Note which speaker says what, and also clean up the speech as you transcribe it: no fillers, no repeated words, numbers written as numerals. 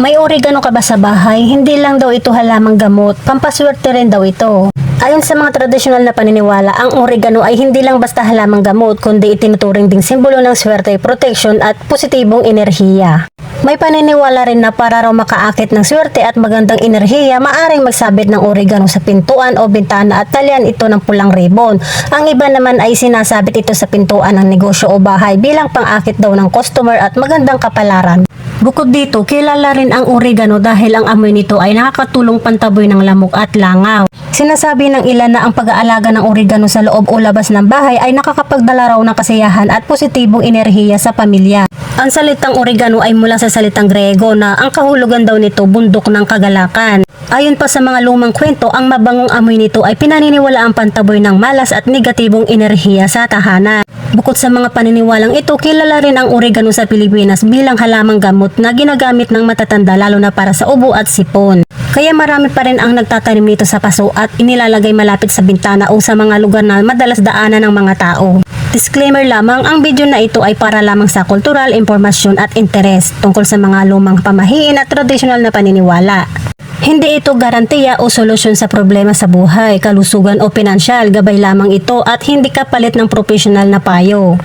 Speaker 1: May oregano ka ba sa bahay? Hindi lang daw ito halamang gamot, pampaswerte rin daw ito. Ayon sa mga tradisyonal na paniniwala, ang oregano ay hindi lang basta halamang gamot, kundi itinuturing ding simbolo ng swerte, protection at positibong enerhiya. May paniniwala rin na para raw makaakit ng swerte at magandang enerhiya, maaring magsabit ng oregano sa pintuan o bintana at talian ito ng pulang ribbon. Ang iba naman ay sinasabit ito sa pintuan ng negosyo o bahay bilang pang-akit daw ng customer at magandang kapalaran. Bukod dito, kilala rin ang oregano dahil ang amoy nito ay nakakatulong pantaboy ng lamok at langaw. Sinasabi ng ilan na ang pag-aalaga ng oregano sa loob o labas ng bahay ay nakakapagdala raw ng kasiyahan at positibong enerhiya sa pamilya. Ang salitang oregano ay mula sa salitang Grego na ang kahulugan daw nito bundok ng kagalakan. Ayon pa sa mga lumang kwento, ang mabangong amoy nito ay pinaniniwala ang pantaboy ng malas at negatibong enerhiya sa tahanan. Bukod sa mga paniniwalang ito, kilala rin ang oregano sa Pilipinas bilang halamang gamot na ginagamit ng matatanda lalo na para sa ubo at sipon. Kaya marami pa rin ang nagtatanim nito sa paso at inilalagay malapit sa bintana o sa mga lugar na madalas daanan ng mga tao. Disclaimer lamang, ang video na ito ay para lamang sa kultural, impormasyon at interes tungkol sa mga lumang pamahiin at tradisyonal na paniniwala. Hindi ito garantiya o solusyon sa problema sa buhay, kalusugan o pinansyal, gabay lamang ito at hindi kapalit ng profesional na payo.